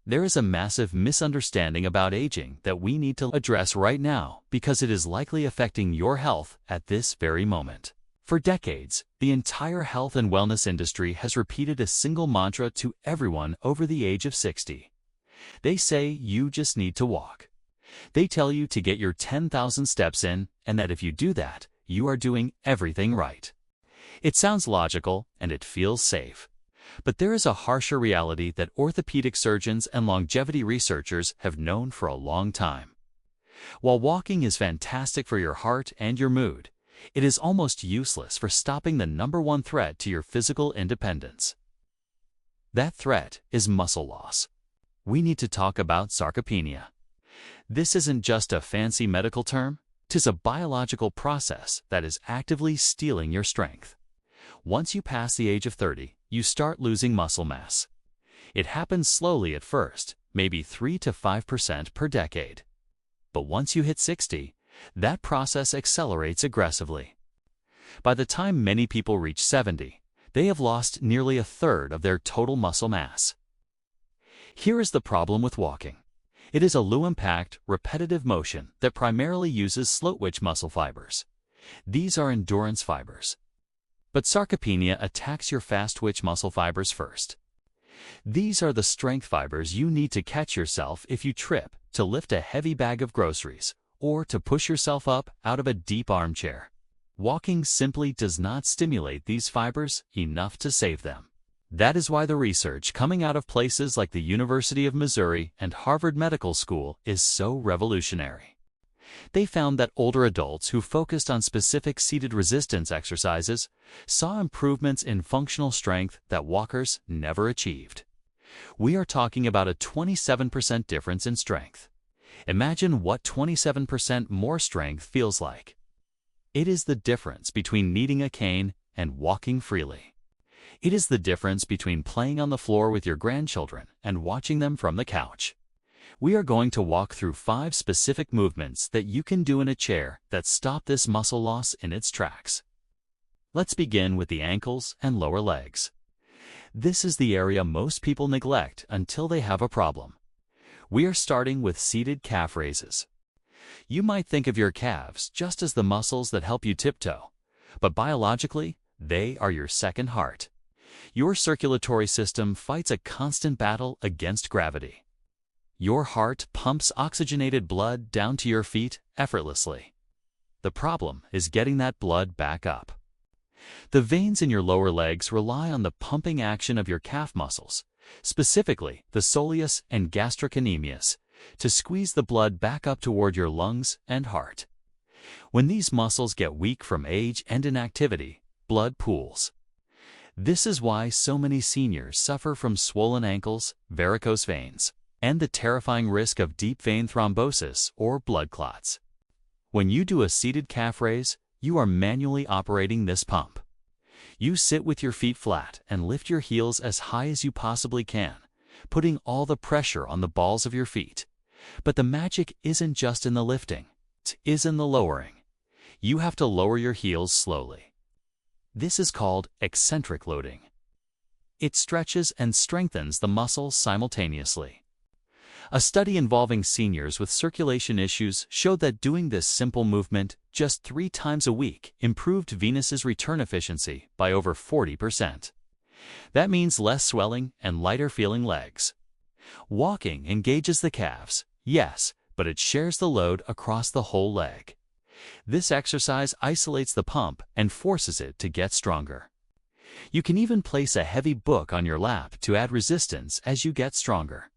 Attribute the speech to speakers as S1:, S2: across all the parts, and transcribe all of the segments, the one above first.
S1: There is a massive misunderstanding about aging that we need to address right now because it is likely affecting your health at this very moment. For decades, the entire health and wellness industry has repeated a single mantra to everyone over the age of 60. They say you just need to walk. They tell you to get your 10,000 steps in and that if you do that, you are doing everything right. It sounds logical and it feels safe. But there is a harsher reality that orthopedic surgeons and longevity researchers have known for a long time. While walking is fantastic for your heart and your mood, it is almost useless for stopping the #1 threat to your physical independence. That threat is muscle loss. We need to talk about sarcopenia. This isn't just a fancy medical term, 'tis a biological process that is actively stealing your strength. Once you pass the age of 30, you start losing muscle mass. It happens slowly at first, maybe 3 to 5% per decade. But once you hit 60, that process accelerates aggressively. By the time many people reach 70, they have lost nearly a third of their total muscle mass. Here is the problem with walking. It is a low-impact, repetitive motion that primarily uses slow-twitch muscle fibers. These are endurance fibers. But sarcopenia attacks your fast-twitch muscle fibers first. These are the strength fibers you need to catch yourself if you trip, to lift a heavy bag of groceries, or to push yourself up out of a deep armchair. Walking simply does not stimulate these fibers enough to save them. That is why the research coming out of places like the University of Missouri and Harvard Medical School is so revolutionary. They found that older adults who focused on specific seated resistance exercises saw improvements in functional strength that walkers never achieved. We are talking about a 27% difference in strength. Imagine what 27% more strength feels like. It is the difference between needing a cane and walking freely. It is the difference between playing on the floor with your grandchildren and watching them from the couch. We are going to walk through 5 specific movements that you can do in a chair that stop this muscle loss in its tracks. Let's begin with the ankles and lower legs. This is the area most people neglect until they have a problem. We are starting with seated calf raises. You might think of your calves just as the muscles that help you tiptoe, but biologically, they are your second heart. Your circulatory system fights a constant battle against gravity. Your heart pumps oxygenated blood down to your feet effortlessly. The problem is getting that blood back up. The veins in your lower legs rely on the pumping action of your calf muscles, specifically the soleus and gastrocnemius, to squeeze the blood back up toward your lungs and heart. When these muscles get weak from age and inactivity, blood pools. This is why so many seniors suffer from swollen ankles, varicose veins, and the terrifying risk of deep vein thrombosis or blood clots. When you do a seated calf raise, you are manually operating this pump. You sit with your feet flat and lift your heels as high as you possibly can, putting all the pressure on the balls of your feet. But the magic isn't just in the lifting, it is in the lowering. You have to lower your heels slowly. This is called eccentric loading. It stretches and strengthens the muscles simultaneously. A study involving seniors with circulation issues showed that doing this simple movement just 3 times a week improved venous return efficiency by over 40%. That means less swelling and lighter feeling legs. Walking engages the calves, yes, but it shares the load across the whole leg. This exercise isolates the pump and forces it to get stronger. You can even place a heavy book on your lap to add resistance as you get stronger.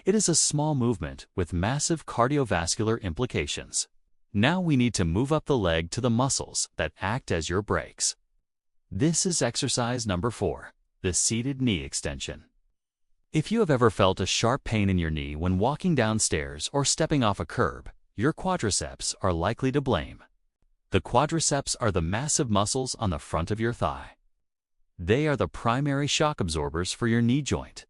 S1: It is a small movement with massive cardiovascular implications. Now we need to move up the leg to the muscles that act as your brakes. This is exercise number 4, the seated knee extension. If you have ever felt a sharp pain in your knee when walking downstairs or stepping off a curb, your quadriceps are likely to blame. The quadriceps are the massive muscles on the front of your thigh. They are the primary shock absorbers for your knee joint.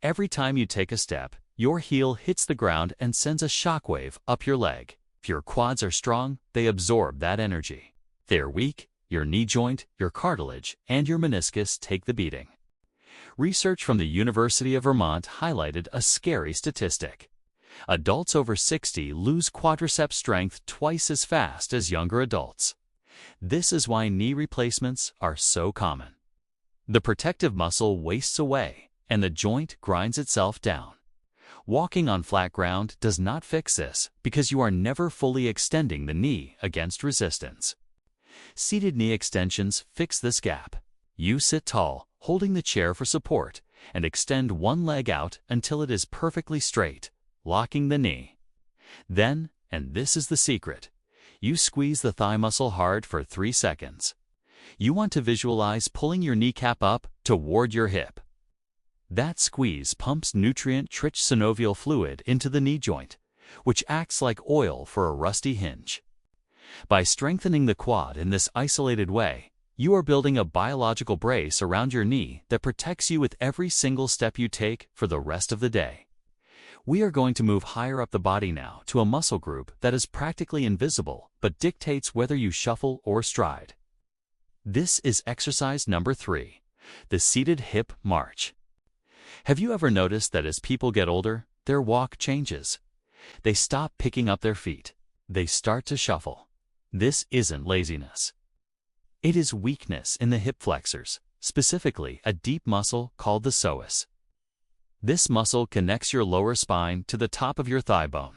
S1: Every time you take a step, your heel hits the ground and sends a shock wave up your leg. If your quads are strong, they absorb that energy. If they are weak, your knee joint, your cartilage, and your meniscus take the beating. Research from the University of Vermont highlighted a scary statistic. Adults over 60 lose quadriceps strength twice as fast as younger adults. This is why knee replacements are so common. The protective muscle wastes away, and the joint grinds itself down. Walking on flat ground does not fix this because you are never fully extending the knee against resistance. Seated knee extensions fix this gap. You sit tall, holding the chair for support, and extend one leg out until it is perfectly straight, locking the knee. Then, and this is the secret, you squeeze the thigh muscle hard for 3 seconds. You want to visualize pulling your kneecap up toward your hip. That squeeze pumps nutrient-rich synovial fluid into the knee joint, which acts like oil for a rusty hinge. By strengthening the quad in this isolated way, you are building a biological brace around your knee that protects you with every single step you take for the rest of the day. We are going to move higher up the body now to a muscle group that is practically invisible but dictates whether you shuffle or stride. This is exercise number 3, the seated hip march. Have you ever noticed that as people get older, their walk changes? They stop picking up their feet. They start to shuffle. This isn't laziness. It is weakness in the hip flexors, specifically a deep muscle called the psoas. This muscle connects your lower spine to the top of your thigh bone.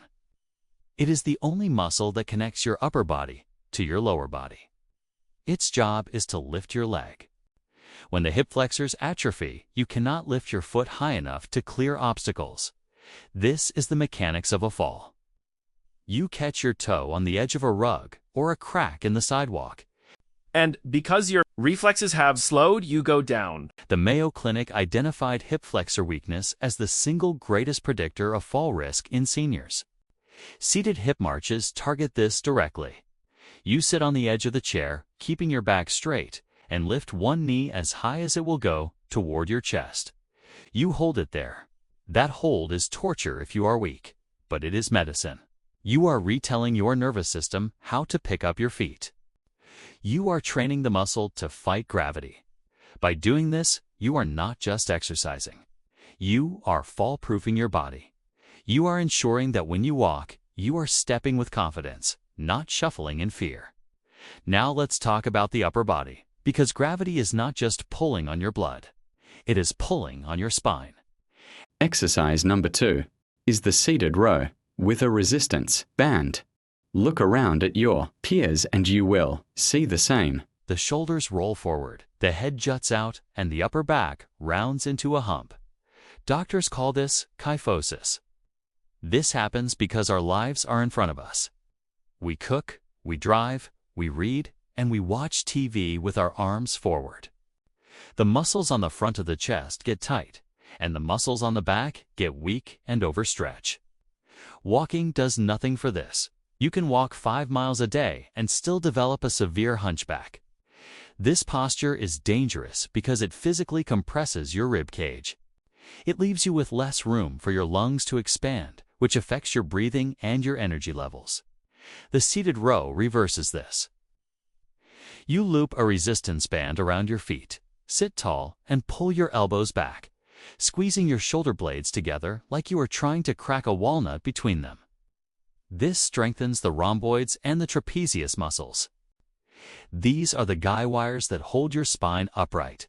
S1: It is the only muscle that connects your upper body to your lower body. Its job is to lift your leg. When the hip flexors atrophy, you cannot lift your foot high enough to clear obstacles. This is the mechanics of a fall. You catch your toe on the edge of a rug or a crack in the sidewalk.
S2: And because your reflexes have slowed, you go down.
S1: The Mayo Clinic identified hip flexor weakness as the single greatest predictor of fall risk in seniors. Seated hip marches target this directly. You sit on the edge of the chair, keeping your back straight, and lift one knee as high as it will go toward your chest. You hold it there. That hold is torture if you are weak, but it is medicine. You are retelling your nervous system how to pick up your feet. You are training the muscle to fight gravity. By doing this, you are not just exercising. You are fall-proofing your body. You are ensuring that when you walk, you are stepping with confidence, not shuffling in fear. Now let's talk about the upper body, because gravity is not just pulling on your blood. It is pulling on your spine.
S3: Exercise number 2 is the seated row with a resistance band. Look around at your peers and you will see the same.
S1: The shoulders roll forward, the head juts out, and the upper back rounds into a hump. Doctors call this kyphosis. This happens because our lives are in front of us. We cook, we drive, we read, and we watch TV with our arms forward. The muscles on the front of the chest get tight, and the muscles on the back get weak and overstretch. Walking does nothing for this. You can walk 5 miles a day and still develop a severe hunchback. This posture is dangerous because it physically compresses your rib cage. It leaves you with less room for your lungs to expand, which affects your breathing and your energy levels. The seated row reverses this. You loop a resistance band around your feet, sit tall, and pull your elbows back, squeezing your shoulder blades together like you are trying to crack a walnut between them. This strengthens the rhomboids and the trapezius muscles. These are the guy wires that hold your spine upright.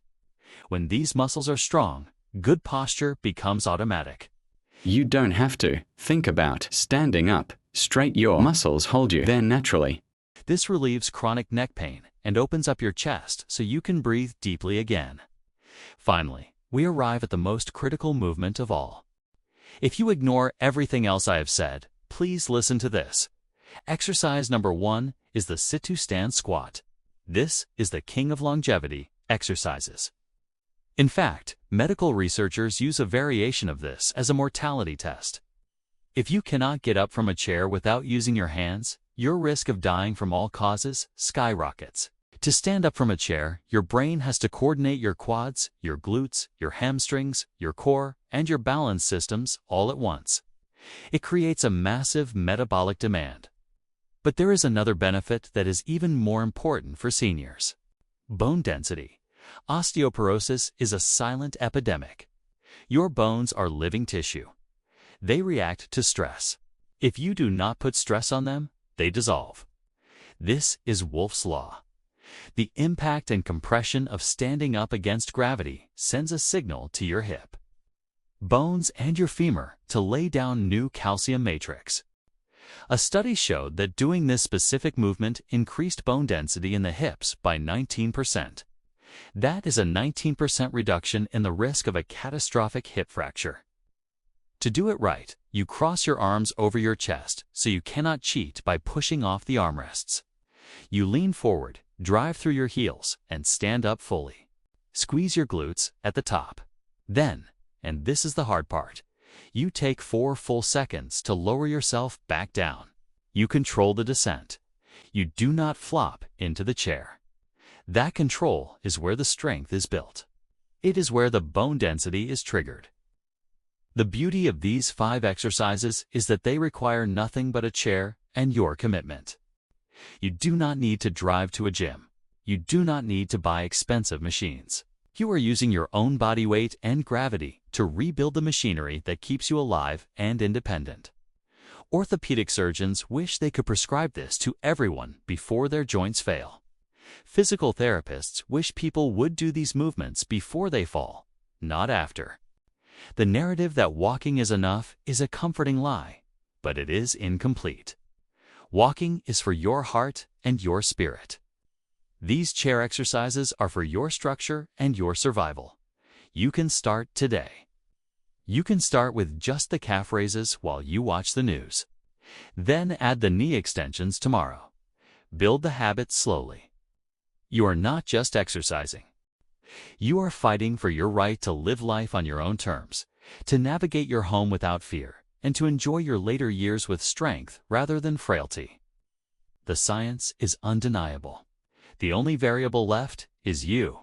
S1: When these muscles are strong, good posture becomes automatic.
S3: You don't have to think about standing up straight. Your muscles hold you there naturally.
S1: This relieves chronic neck pain and opens up your chest so you can breathe deeply again. Finally, we arrive at the most critical movement of all. If you ignore everything else I have said, please listen to this. Exercise number 1 is the sit-to-stand squat. This is the king of longevity exercises. In fact, medical researchers use a variation of this as a mortality test. If you cannot get up from a chair without using your hands, your risk of dying from all causes skyrockets. To stand up from a chair, your brain has to coordinate your quads, your glutes, your hamstrings, your core, and your balance systems all at once. It creates a massive metabolic demand. But there is another benefit that is even more important for seniors. Bone density. Osteoporosis is a silent epidemic. Your bones are living tissue. They react to stress. If you do not put stress on them, they dissolve. This is Wolff's Law. The impact and compression of standing up against gravity sends a signal to your hip, bones, and your femur to lay down new calcium matrix. A study showed that doing this specific movement increased bone density in the hips by 19%. That is a 19% reduction in the risk of a catastrophic hip fracture. To do it right, you cross your arms over your chest so you cannot cheat by pushing off the armrests. You lean forward, drive through your heels, and stand up fully. Squeeze your glutes at the top. Then, and this is the hard part, you take 4 full seconds to lower yourself back down. You control the descent. You do not flop into the chair. That control is where the strength is built. It is where the bone density is triggered. The beauty of these 5 exercises is that they require nothing but a chair and your commitment. You do not need to drive to a gym. You do not need to buy expensive machines. You are using your own body weight and gravity to rebuild the machinery that keeps you alive and independent. Orthopedic surgeons wish they could prescribe this to everyone before their joints fail. Physical therapists wish people would do these movements before they fall, not after. The narrative that walking is enough is a comforting lie, but it is incomplete. Walking is for your heart and your spirit. These chair exercises are for your structure and your survival. You can start today. You can start with just the calf raises while you watch the news. Then add the knee extensions tomorrow. Build the habit slowly. You are not just exercising. You are fighting for your right to live life on your own terms, to navigate your home without fear, and to enjoy your later years with strength rather than frailty. The science is undeniable. The only variable left is you.